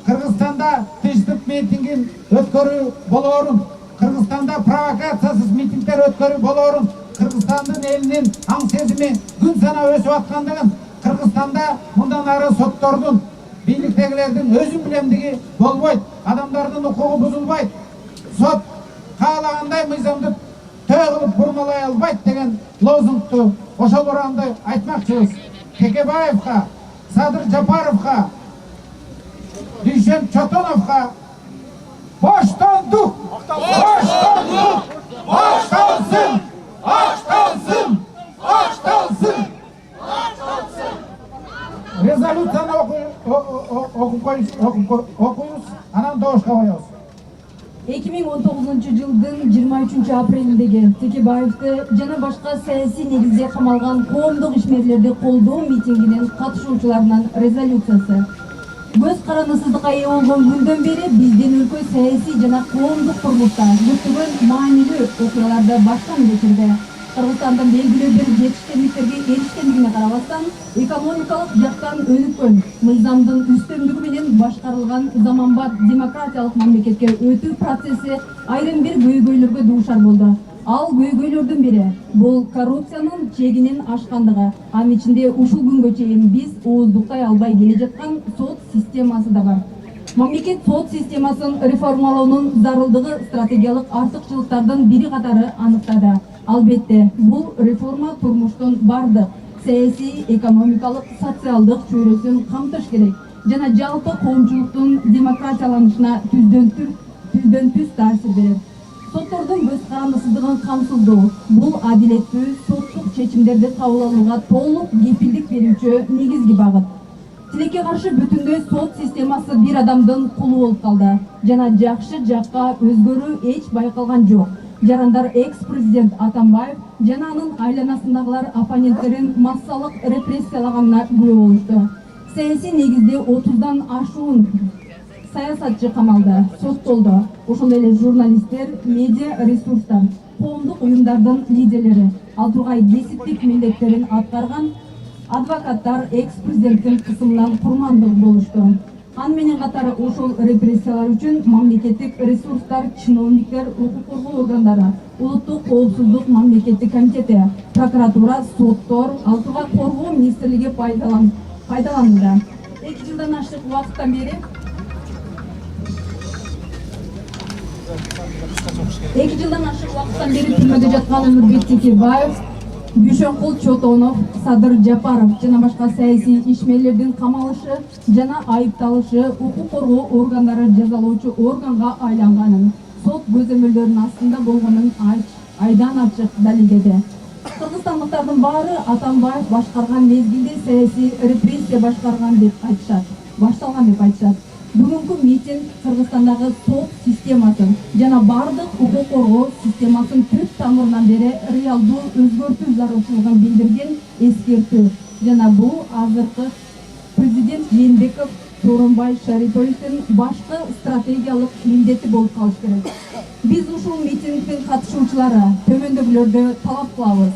Кыргызстанда тынчтык митингин өткөрүү болоорун, Кыргызстанда провокациясыз митингдер өткөрүү болоорун, Кыргызстандын элинин аң сезими күн санап өсүп аткандыгын, Кыргызстанда мындан ары соттордун, бийликтегилердин өзүн билемдиги болбойт, адамдардын укугу бузулбайт, сот каалагандай мыйзамды төө кылып бурмалай албайт деген лозунгту ошол урамда айтмакчыбыз. Текебаевга, Садыр Жапаровга, Дүйшен Чотоновга боштондук! Боштондук! Боштонсун! Боштонсун! Боштонсун! Резолюцияны окуйбуз, анан добушка коебуз. 2019 жылдын 23 апрелиндеги Текебаевди жана башка саясий негизде камалган коомдук ишмерлерди колдоо митингинин катышуучуларынан резолюциясы. Көз карандысыздыкка ээ болгон күндөн бери биздин өлкө саясий жана коомдук турмушта көптөгөн маанилүү окуяларды баштан кечирди. Кыргызстандын белгилүү бир жетишкендиктерге эришкендигине карабастан, экономикалык жактан өнүккөн, мыйзамдын үстөмдүгү менен башкарылган заманбап демократиялык мамлекетке өтүү процесси айрым бир көйгөйлөргө дуушар болду. Ал көйгөйлөрдүн бири бул коррупциянын чегинин ашкандыгы. Анын ичинде ушул күнгө чейин биз ооздуктай албай келе жаткан сот системасы да бар. Мамлекет сот системасын реформалоонун зарылдыгы стратегиялык артыкчылыктардын бири катары аныктады. Албетте, бул реформа турмуштун бардык саясий, экономикалык, социалдык чөйрөсүн камтыш керек жана жалпы коомчулуктун демократияланышына түздөн түз таасир берет. Соттордун көз карандысыздыгын камсыздоо, бул адилеттүү соттук чечимдерди кабыл алууга толук кепилдик берүүчү негизги багыт. Тилекке каршы бүтүндөй сот системасы бир адамдын кулу болуп калды жана жакшы жакка өзгөрүү эч байкалган жок. Жарандар экс-президент Атамбаев жана анын айланасындагылар оппоненттерин массалык репрессиялаганына күбө болушту. Саясий негизде 30дан ашуун саясатчы камалды, соттолду. Ошондой эле журналисттер, медиа ресурстар, коомдук уюмдардын лидерлери, ал тургай кесиптик милдеттерин аткарган адвокаттар экс-президенттин кысымынан курмандык болушту. Аны менен катары ошол репрессиялар үчүн мамлекеттик ресурстар, чиновниктер, укук коргоо органдары, улуттук коопсуздук мамлекеттик комитети, прокуратура, соттор, Алтыга коргоо министрлиги пайдаланууда. 2 жылдан ашык убакыттан бери 2 жылдан ашык убакыттан бери түрмөдө жаткан Өмүрбек Текебаев, Бүйшөнкул Чотонов, Садыр Жапаров жана башка саясий ишмерлердин камалышы жана айыпталышы укук коргоо органдары жазалоочу органга айланганын, сот көзөмөлдөрүнүн астында болгонун айдан ачык далилдеди. Кыргызстандыктардын баары Атамбаев башкарган мезгилде саясий репрессия башкарган деп айтышат, башталган деп айтышат. Бүгүнкү митинг Кыргызстандагы сот системасын жана бардык укук коргоо системасын түп тамырынан бери реалдуу өзгөртүү зарылчылыгын билдирген эскертүү жана бул азыркы президент Жээнбеков, Сооронбай Шариповичтин башкы стратегиялык милдети болуп калыш керек. Биз ушул митингдин катышуучулары төмөндөгүлөрдү талап кылабыз.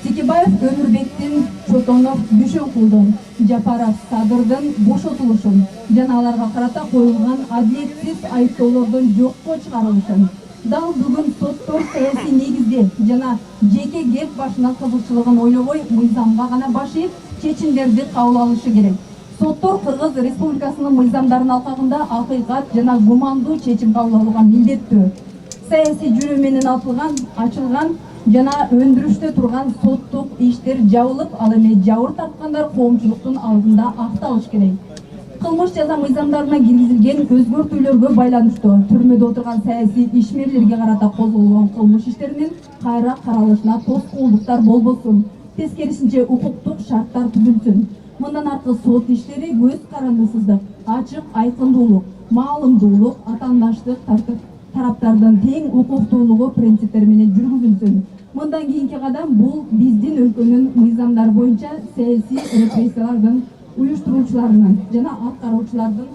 Текебаев, Өмүрбектин, Чотонов, Бүйшөнкулдун, Жапаров, Садырдын бошотулушун жана аларга карата коюлган адилетсиз айыптоолордун жокко чыгарылышын. Дал бүгүн соттор саясий негизде жана жеке кеп башынын кызыкчылыгын ойлобой мыйзамга гана баш ийип чечимдерди кабыл алышы керек. Соттор Кыргыз Республикасынын мыйзамдарынын алкагында акыйкат жана гумандуу чечим кабыл алууга милдеттүү. Саясий жүрүү менен ачылган жана өндүрүштө турган соттук иштер жабылып, ал эми жабыр тарткандар коомчулуктун алдында акталыш керек. Кылмыш жаза мыйзамдарына киргизилген өзгөртүүлөргө байланыштуу түрмөдө отурган саясий ишмерлерге карата козголгон кылмыш иштеринин кайра каралышына тоскоолдуктар болбосун, тескерисинче укуктук шарттар түзүлсүн. Мындан аркы сот иштери көз карандысыздык, ачык айкындуулук, маалымдуулук, атаандаштык тараптардын тең укуктуулугу принциптери менен жүргүзүлсүн. Мындан кийинки кадам бул биздин өлкөнүн мыйзамдар боюнча саясий репрессиялардын уюштуруучуларынын жана аткаруучулардын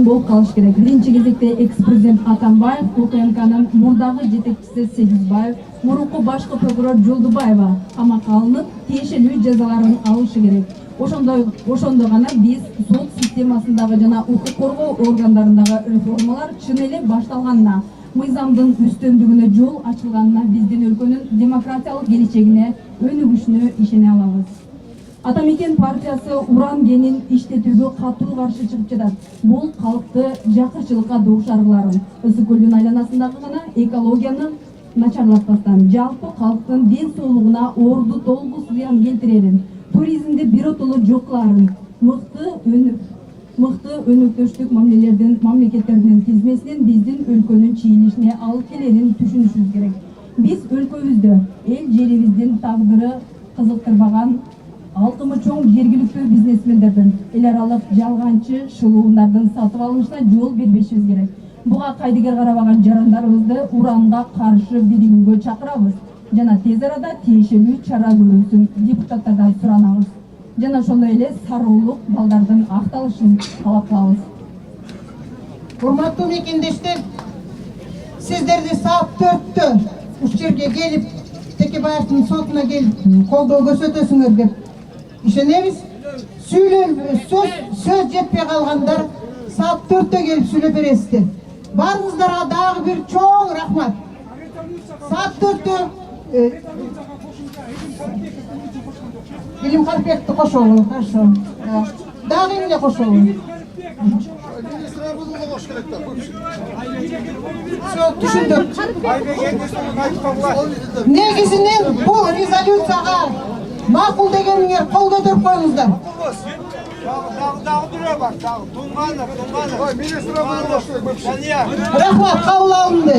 болуп калыш керек. Биринчи кезекте экс-президент Атамбаев, УКМКнын мурдагы жетекчиси Сегизбаев, мурунку башкы прокурор Жолдубаева камакка алынып, тиешелүү жазаларын алышы керек. Ошондо гана биз сот системасындагы жана укук коргоо органдарындагы реформалар чын эле башталганына, мыйзамдын үстөмдүгүнө жол ачылганына, биздин өлкөнүн демократиялык келечегине өнүгүшүнө ишене алабыз. Атамекен партиясы уран кенин иштетүүгө катуу каршы чыгып жатат. Бул калкты жакырчылыкка дуушар кыларын, Ысык көлдүн айланасындагы гана экологияны начарлатпастан, жалпы калктын ден соолугуна орду толгу зыян келтирерин, туризмди биротоло жок кыларын, мыкты өнөктөштүк мамлекеттердин тизмесинен биздин өлкөнүн чийилишине алып келерин түшүнүшүбүз керек. Биз өлкөбүздө эл жерибиздин тагдыры кызыктырбаган алкымы чоң жергиликтүү бизнесмендердин эл аралык жалганчы шылуундардын сатып алынышына жол бербешибиз керек. Буга кайдыгер карабаган жарандарыбызды уранга каршы биригүүгө чакырабыз жана тез арада тиешелүү чара көрүлсүн депутаттардан суранабыз. Жана ошондой эле сарылуулук балдардын акталышын талап кылабыз. Урматтуу мекендештер, сиздерди саат 4-тө ушул жерге келип, Текебаевдин сотуна келип колдоо көрсөтөсүңөр деп ишенебиз. Сөз жетпей калгандар саат 4-тө келип сүйлөп бересиздер. Баарыңыздарга дагы бир чоң рахмат. Саат 4-тө Илим Карпекти кошолу, хорошо. Дагы эмне кошолу? Түшүндүк. Негизинен бул резолюцияга макул дегениңер кол көтөрүп коюңуздар. Рахмат, кабыл алынды.